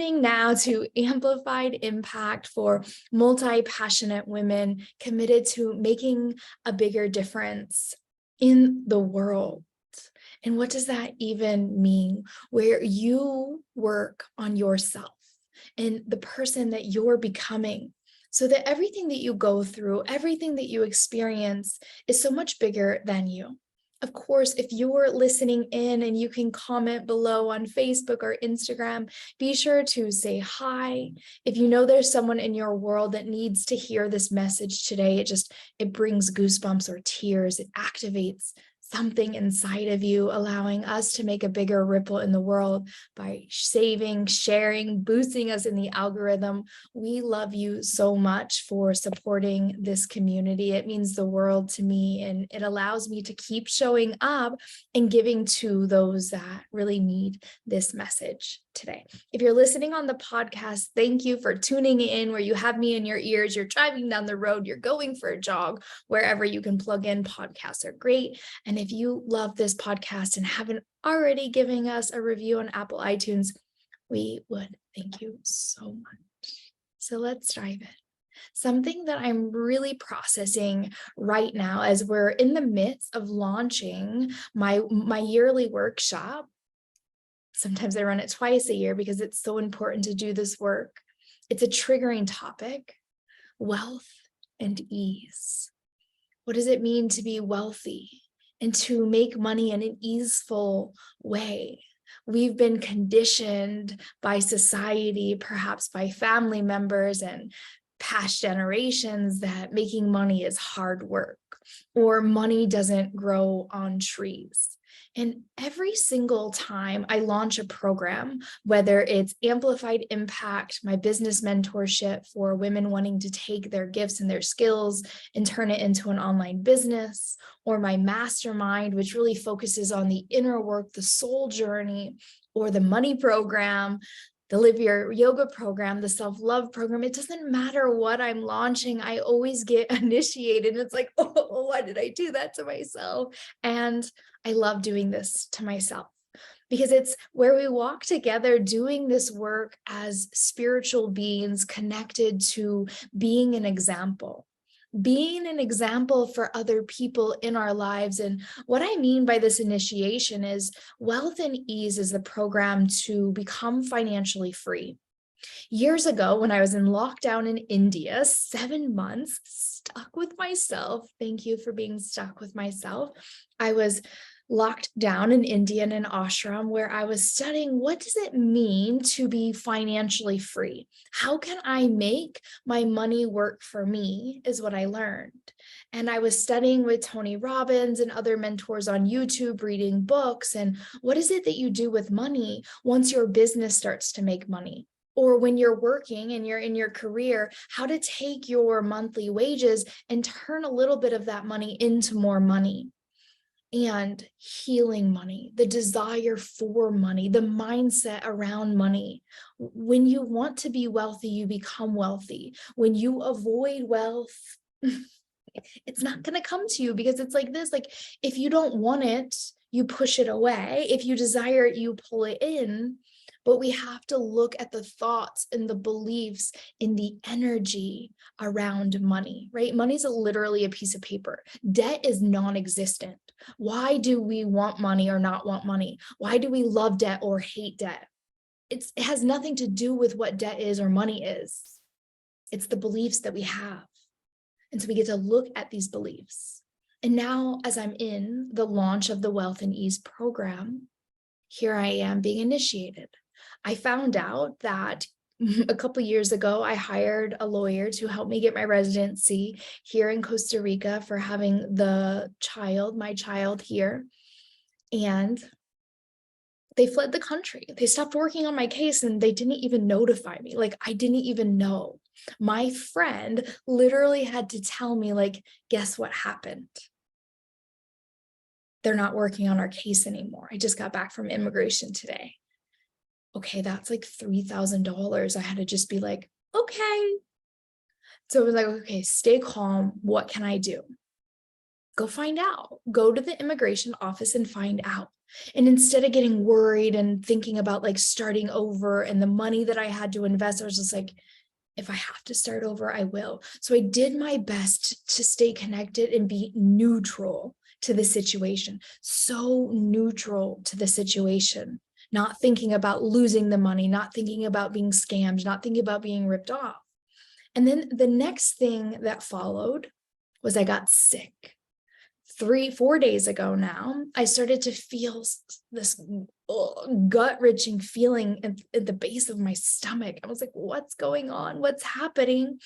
listening now to Amplified Impact for multi-passionate women committed to making a bigger difference in the world. And what does that even mean? Where you work on yourself and the person that you're becoming, so that everything that you go through, everything that you experience is so much bigger than you. Of course, if you're listening in and you can comment below on Facebook or Instagram, be sure to say hi. If you know there's someone in your world that needs to hear this message today, it brings goosebumps or tears. It activates something inside of you, allowing us to make a bigger ripple in the world by saving, sharing, boosting us in the algorithm. We love you so much for supporting this community. It means the world to me, and it allows me to keep showing up and giving to those that really need this message today. If you're listening on the podcast, thank you for tuning in where you have me in your ears. You're driving down the road, you're going for a jog, wherever you can plug in. Podcasts are great. And if you love this podcast and haven't already given us a review on Apple iTunes, we would thank you so much. So let's dive in. Something that I'm really processing right now as we're in the midst of launching my yearly workshop. Sometimes I run it twice a year because it's so important to do this work. It's a triggering topic: wealth and ease. What does it mean to be wealthy and to make money in an easeful way? We've been conditioned by society, perhaps by family members and past generations, that making money is hard work or money doesn't grow on trees. And every single time I launch a program, whether it's Amplified Impact, my business mentorship for women wanting to take their gifts and their skills and turn it into an online business, or my mastermind, which really focuses on the inner work, the soul journey, or the money program, the Live Your Yoga program, the self-love program, it doesn't matter what I'm launching, I always get initiated. It's like, oh, why did I do that to myself? And I love doing this to myself because it's where we walk together doing this work as spiritual beings connected to being an example for other people in our lives. And what I mean by this initiation is Wealth and Ease is the program to become financially free. Years ago, when I was in lockdown in India, 7 months, stuck with myself. Thank you for being stuck with myself. I was locked down in India in an ashram where I was studying, what does it mean to be financially free? How can I make my money work for me, is what I learned. And I was studying with Tony Robbins and other mentors on YouTube, reading books. And what is it that you do with money once your business starts to make money? Or when you're working and you're in your career, how to take your monthly wages and turn a little bit of that money into more money. And healing money, the desire for money, the mindset around money. When you want to be wealthy, you become wealthy. When you avoid wealth, it's not going to come to you, because it's like this, like if you don't want it, you push it away. If you desire it, you pull it in. But we have to look at the thoughts and the beliefs in the energy around money, right? Money's literally a piece of paper. Debt is non-existent. Why do we want money or not want money? Why do we love debt or hate debt? It has nothing to do with what debt is or money is. It's the beliefs that we have. And so we get to look at these beliefs. And now, as I'm in the launch of the Wealth and Ease program, here I am being initiated. I found out that a couple of years ago, I hired a lawyer to help me get my residency here in Costa Rica for having my child here. And they fled the country. They stopped working on my case and they didn't even notify me. Like, I didn't even know. My friend literally had to tell me, like, guess what happened? They're not working on our case anymore. I just got back from immigration today. Okay, that's like $3,000. I had to just be like, okay. So I was like, okay, stay calm. What can I do? Go find out. Go to the immigration office and find out. And instead of getting worried and thinking about like starting over and the money that I had to invest, I was just like, if I have to start over, I will. So I did my best to stay connected and be neutral to the situation, so neutral to the situation, not thinking about losing the money, not thinking about being scammed, not thinking about being ripped off. And then the next thing that followed was I got sick. 4 days ago now, I started to feel this gut-wrenching feeling at the base of my stomach. I was like, what's going on? What's happening?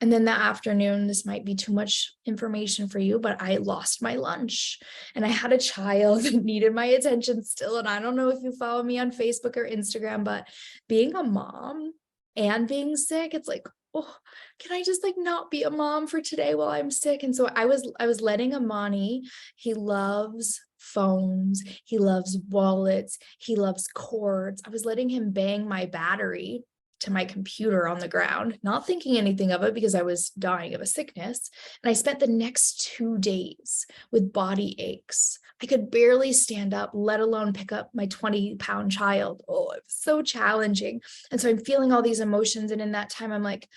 And then that afternoon, this might be too much information for you, but I lost my lunch and I had a child that needed my attention still. And I don't know if you follow me on Facebook or Instagram, but being a mom and being sick, it's like, oh, can I just like not be a mom for today while I'm sick? And so I was letting Amani, he loves phones, he loves wallets, he loves cords. I was letting him bang my battery to my computer on the ground, not thinking anything of it because I was dying of a sickness. And I spent the next 2 days with body aches. I could barely stand up, let alone pick up my 20-pound child. Oh, it was so challenging. And so I'm feeling all these emotions. And in that time, I'm like,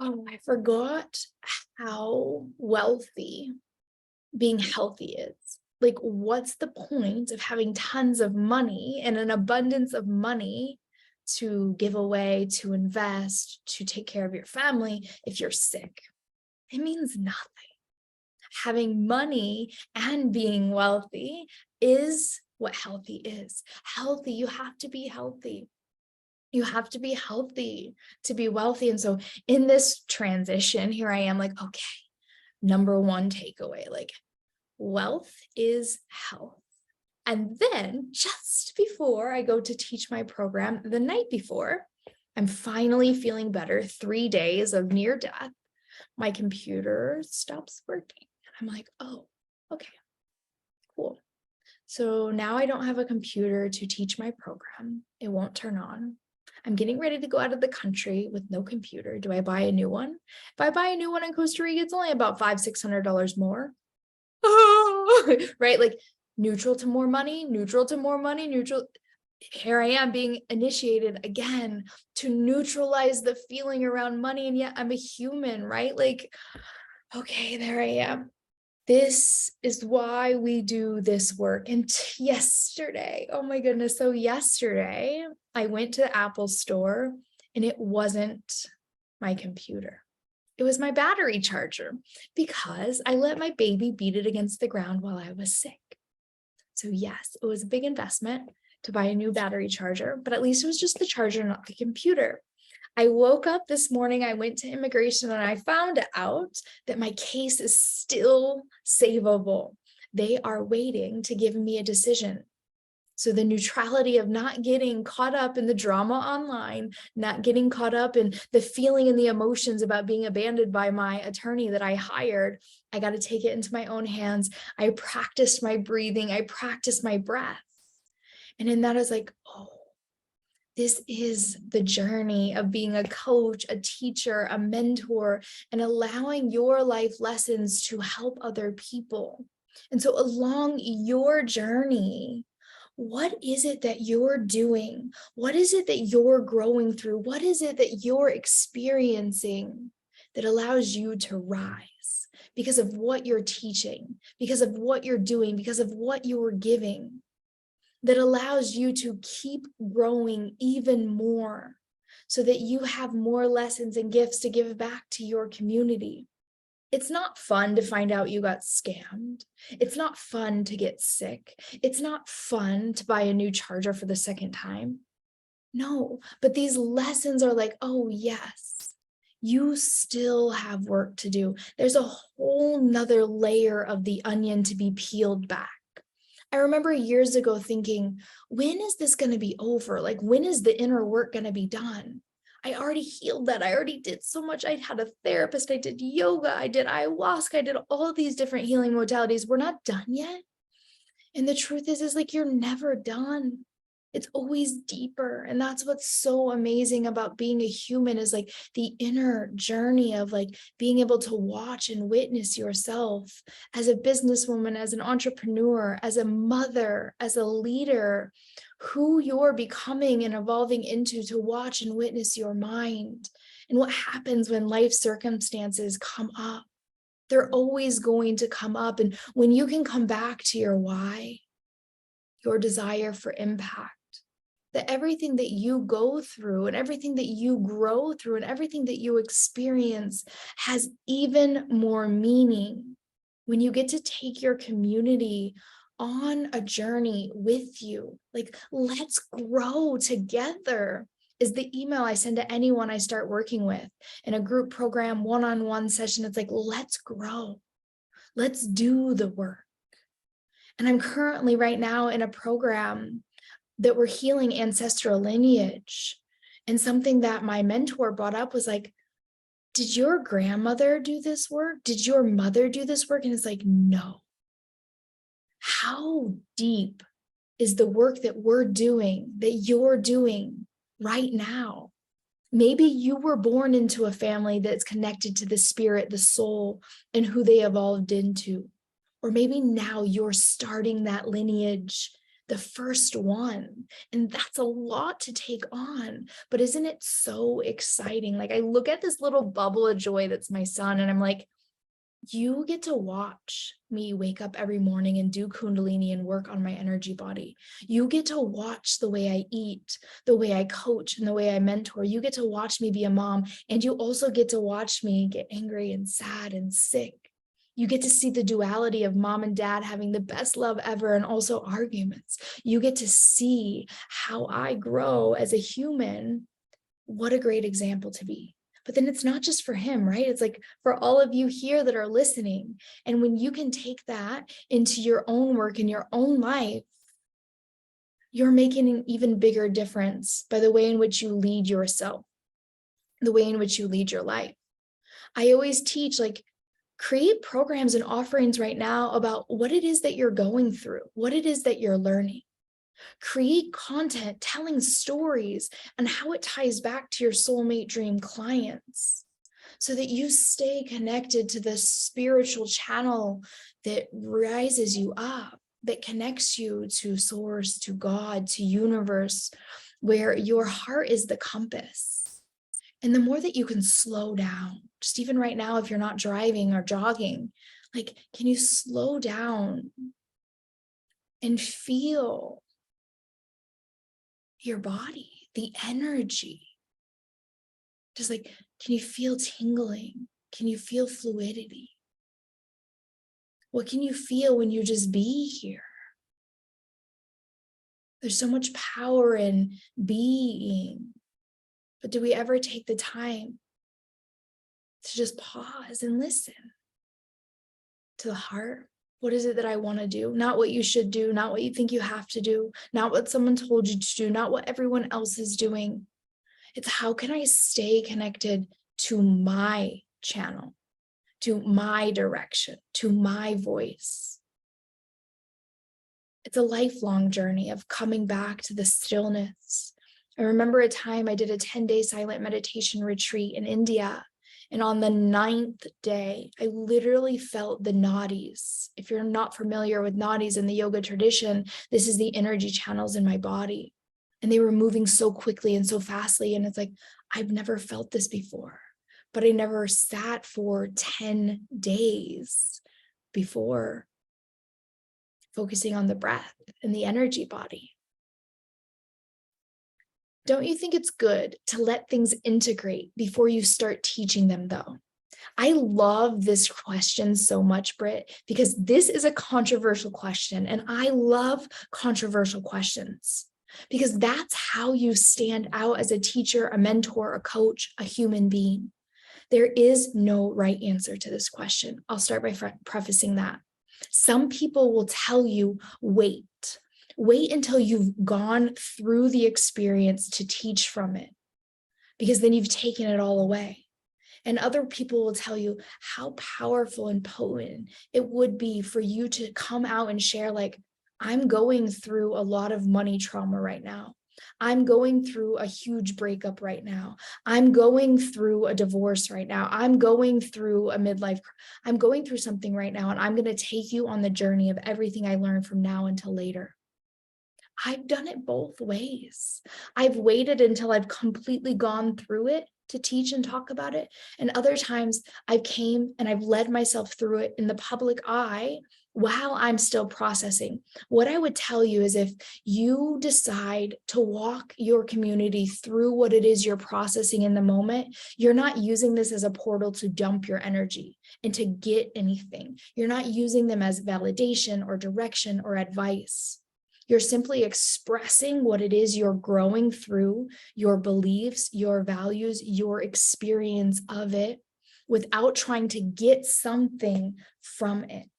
oh, I forgot how wealthy being healthy is. Like, what's the point of having tons of money and an abundance of money to give away, to invest, to take care of your family if you're sick? It means nothing. Having money and being wealthy is what healthy is. Healthy, you have to be healthy. You have to be healthy to be wealthy. And so in this transition, here I am like, okay, number one takeaway, like wealth is health. And then just before I go to teach my program, the night before, I'm finally feeling better, 3 days of near death. My computer stops working. I'm like, oh, okay, cool. So now I don't have a computer to teach my program. It won't turn on. I'm getting ready to go out of the country with no computer. Do I buy a new one? If I buy a new one in Costa Rica, it's only about $500-$600 more. Right? Like neutral to more money, neutral to more money, neutral. Here I am being initiated again to neutralize the feeling around money. And yet I'm a human, right? Like, okay, there I am. This is why we do this work. And yesterday, oh my goodness. So yesterday I went to the Apple store and it wasn't my computer. It was my battery charger because I let my baby beat it against the ground while I was sick. So yes, it was a big investment to buy a new battery charger, but at least it was just the charger, not the computer. I woke up this morning, I went to immigration and I found out that my case is still savable. They are waiting to give me a decision. So the neutrality of not getting caught up in the drama online, not getting caught up in the feeling and the emotions about being abandoned by my attorney that I hired, I got to take it into my own hands. I practiced my breathing. I practiced my breath. And in that, I was like, oh, this is the journey of being a coach, a teacher, a mentor, and allowing your life lessons to help other people. And so along your journey, what is it that you're doing? What is it that you're growing through? What is it that you're experiencing that allows you to rise because of what you're teaching, because of what you're doing, because of what you're giving, that allows you to keep growing even more so that you have more lessons and gifts to give back to your community? It's not fun to find out you got scammed. It's not fun to get sick. It's not fun to buy a new charger for the second time. No, but these lessons are like, oh yes, you still have work to do. There's a whole nother layer of the onion to be peeled back. I remember years ago thinking, when is this going to be over? Like, when is the inner work going to be done? I already healed that. I already did so much. I had a therapist. I did yoga. I did ayahuasca. I did all these different healing modalities. We're not done yet. And the truth is like, you're never done. It's always deeper. And that's what's so amazing about being a human, is like the inner journey of like being able to watch and witness yourself as a businesswoman, as an entrepreneur, as a mother, as a leader, who you're becoming and evolving into, to watch and witness your mind and what happens when life circumstances come up. They're always going to come up. And when you can come back to your why, your desire for impact, that everything that you go through and everything that you grow through and everything that you experience has even more meaning when you get to take your community on a journey with you. Like, let's grow together is the email I send to anyone I start working with in a group program, one-on-one session. It's like, let's grow. Let's do the work. And I'm currently right now in a program that we're healing ancestral lineage. And something that my mentor brought up was like, did your grandmother do this work? Did your mother do this work? And it's like, no. How deep is the work that we're doing, that you're doing right now? Maybe you were born into a family that's connected to the spirit, the soul, and who they evolved into. Or maybe now you're starting that lineage, the first one. And that's a lot to take on. But isn't it so exciting? Like, I look at this little bubble of joy that's my son, and I'm like, you get to watch me wake up every morning and do Kundalini and work on my energy body. You get to watch the way I eat, the way I coach, and the way I mentor. You get to watch me be a mom, and you also get to watch me get angry and sad and sick. You get to see the duality of mom and dad having the best love ever and also arguments. You get to see how I grow as a human. What a great example to be. But then it's not just for him, right? It's like for all of you here that are listening. And when you can take that into your own work in your own life, you're making an even bigger difference by the way in which you lead yourself, the way in which you lead your life. I always teach, like, create programs and offerings right now about what it is that you're going through, what it is that you're learning. Create content telling stories and how it ties back to your soulmate dream clients, so that you stay connected to the spiritual channel that rises you up, that connects you to source, to God, to universe, where your heart is the compass. And the more that you can slow down, just even right now, if you're not driving or jogging, like, can you slow down and feel your body, the energy? Just like, can you feel tingling? Can you feel fluidity? What can you feel when you just be here? There's so much power in being, but do we ever take the time to just pause and listen to the heart? What is it that I want to do? Not what you should do, not what you think you have to do, not what someone told you to do, not what everyone else is doing. It's how can I stay connected to my channel, to my direction, to my voice? It's a lifelong journey of coming back to the stillness. I remember a time I did a 10-day silent meditation retreat in India. And on the 9th day, I literally felt the nadis. If you're not familiar with nadis in the yoga tradition, this is the energy channels in my body. And they were moving so quickly and so fastly. And it's like, I've never felt this before, but I never sat for 10 days before, focusing on the breath and the energy body. Don't you think it's good to let things integrate before you start teaching them, though? I love this question so much, Britt, because this is a controversial question, and I love controversial questions because that's how you stand out as a teacher, a mentor, a coach, a human being. There is no right answer to this question. I'll start by prefacing that. Some people will tell you, wait until you've gone through the experience to teach from it, because then you've taken it all away. And other people will tell you how powerful and potent it would be for you to come out and share, like, I'm going through a lot of money trauma right now. I'm going through a huge breakup right now. I'm going through a divorce right now. I'm going through a midlife. I'm going through something right now, and I'm going to take you on the journey of everything I learned from now until later. I've done it both ways. I've waited until I've completely gone through it to teach and talk about it. And other times I came and I've led myself through it in the public eye while I'm still processing. What I would tell you is, if you decide to walk your community through what it is you're processing in the moment, you're not using this as a portal to dump your energy and to get anything. You're not using them as validation or direction or advice. You're simply expressing what it is you're growing through, your beliefs, your values, your experience of it, without trying to get something from it.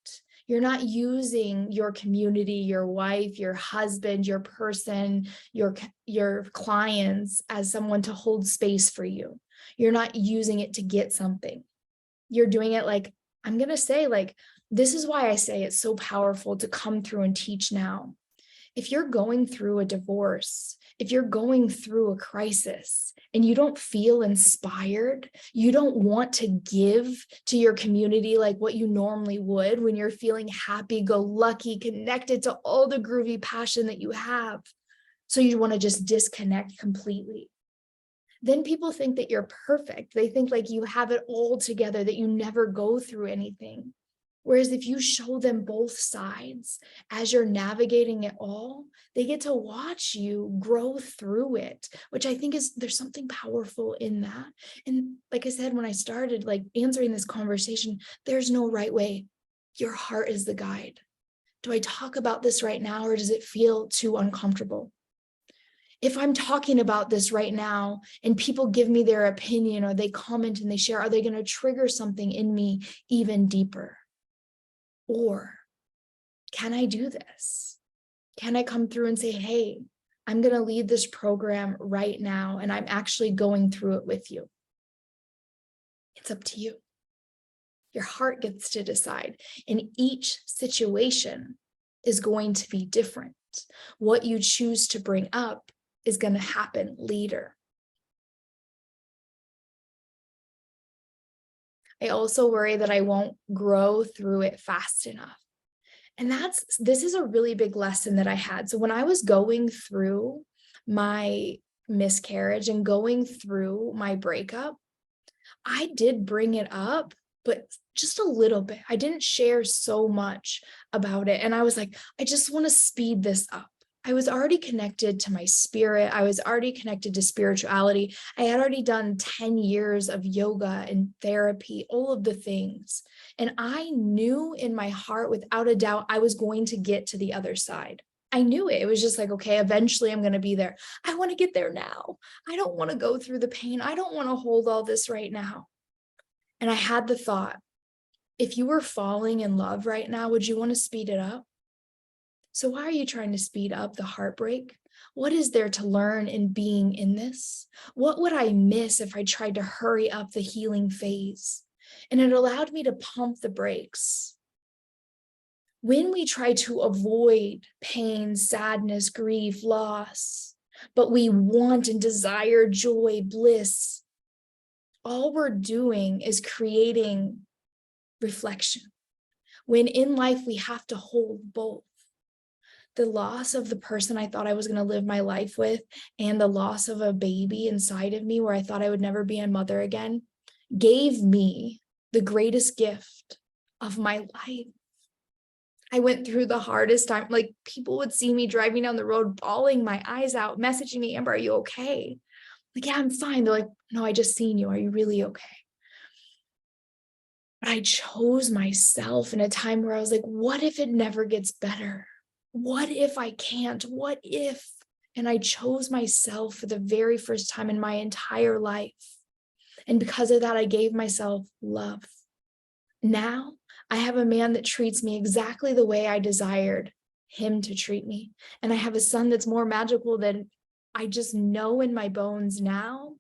You're not using your community, your wife, your husband, your person, your clients as someone to hold space for you. You're not using it to get something. You're doing it like, I'm going to say, like, this is why I say it's so powerful to come through and teach now. If you're going through a divorce, if you're going through a crisis and you don't feel inspired, you don't want to give to your community like what you normally would when you're feeling happy, go lucky, connected to all the groovy passion that you have. So you want to just disconnect completely. Then people think that you're perfect. They think like you have it all together, that you never go through anything. Whereas if you show them both sides as you're navigating it all, they get to watch you grow through it, which I think there's something powerful in that. And like I said, when I started like answering this conversation, there's no right way. Your heart is the guide. Do I talk about this right now, or does it feel too uncomfortable? If I'm talking about this right now and people give me their opinion or they comment and they share, are they going to trigger something in me even deeper? Or can I do this? Can I come through and say, hey, I'm going to lead this program right now, and I'm actually going through it with you? It's up to you. Your heart gets to decide. And each situation is going to be different. What you choose to bring up is going to happen later. I also worry that I won't grow through it fast enough. And this is a really big lesson that I had. So when I was going through my miscarriage and going through my breakup, I did bring it up, but just a little bit. I didn't share so much about it. And I was like, I just want to speed this up. I was already connected to my spirit. I was already connected to spirituality. I had already done 10 years of yoga and therapy, all of the things. And I knew in my heart, without a doubt, I was going to get to the other side. I knew it. It was just like, okay, eventually I'm going to be there. I want to get there now. I don't want to go through the pain. I don't want to hold all this right now. And I had the thought, if you were falling in love right now, would you want to speed it up? So why are you trying to speed up the heartbreak? What is there to learn in being in this? What would I miss if I tried to hurry up the healing phase? And it allowed me to pump the brakes. When we try to avoid pain, sadness, grief, loss, but we want and desire joy, bliss, all we're doing is creating reflection. When in life we have to hold both. The loss of the person I thought I was going to live my life with, and the loss of a baby inside of me where I thought I would never be a mother again, gave me the greatest gift of my life. I went through the hardest time. Like, people would see me driving down the road, bawling my eyes out, messaging me, Amber, are you okay? Like, yeah, I'm fine. They're like, no, I just seen you. Are you really okay? But I chose myself in a time where I was like, what if it never gets better? What if I can't? What if? And I chose myself for the very first time in my entire life. And because of that, I gave myself love. Now I have a man that treats me exactly the way I desired him to treat me. And I have a son that's more magical than I just know in my bones now,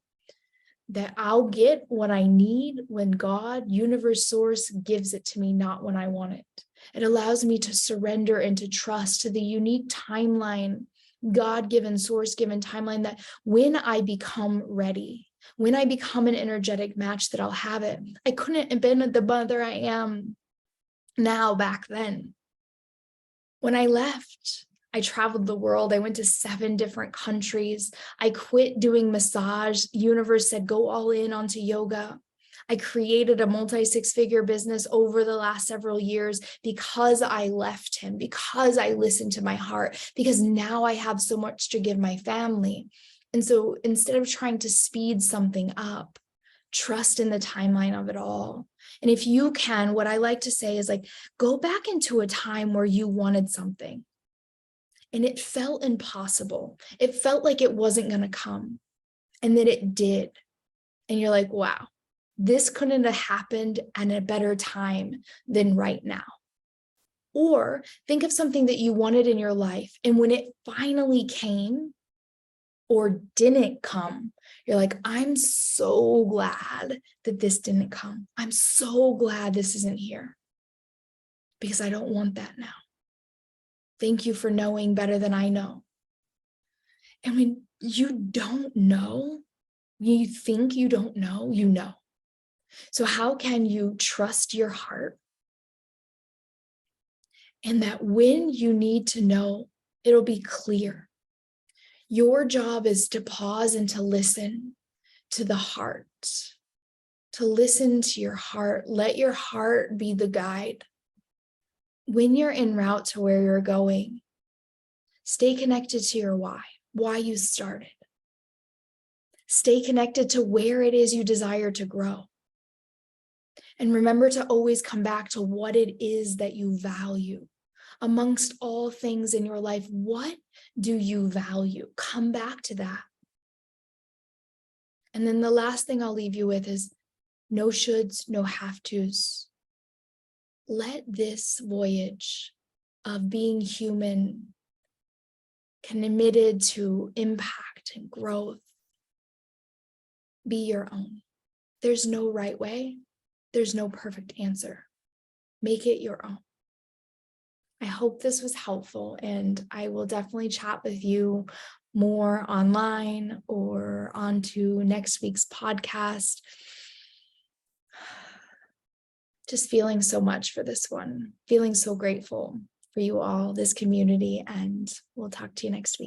that I'll get what I need when God, universe, source gives it to me, not when I want it. It allows me to surrender and to trust to the unique timeline, God-given, source-given timeline, that when I become ready, when I become an energetic match, that I'll have it. I couldn't have been the mother I am now back then. When I left, I traveled the world. I went to 7 different countries. I quit doing massage. Universe said, go all in onto yoga. I created a multi-6-figure business over the last several years because I left him, because I listened to my heart, because now I have so much to give my family. And so instead of trying to speed something up, trust in the timeline of it all. And if you can, what I like to say is, like, go back into a time where you wanted something and it felt impossible. It felt like it wasn't going to come. And then it did. And you're like, wow, this couldn't have happened at a better time than right now. Or think of something that you wanted in your life, and when it finally came or didn't come, you're like, I'm so glad that this didn't come. I'm so glad this isn't here, because I don't want that now. Thank you for knowing better than I know. And when you don't know, you think you don't know, you know. So how can you trust your heart? And that when you need to know, it'll be clear. Your job is to pause and to listen to the heart, to listen to your heart. Let your heart be the guide. When you're en route to where you're going, stay connected to your why you started. Stay connected to where it is you desire to grow. And remember to always come back to what it is that you value. Amongst all things in your life, what do you value? Come back to that. And then the last thing I'll leave you with is no shoulds, no have-tos. Let this voyage of being human, committed to impact and growth, be your own. There's no right way. There's no perfect answer. Make it your own. I hope this was helpful, and I will definitely chat with you more online or onto next week's podcast. Just feeling so much for this one, feeling so grateful for you all, this community, and we'll talk to you next week.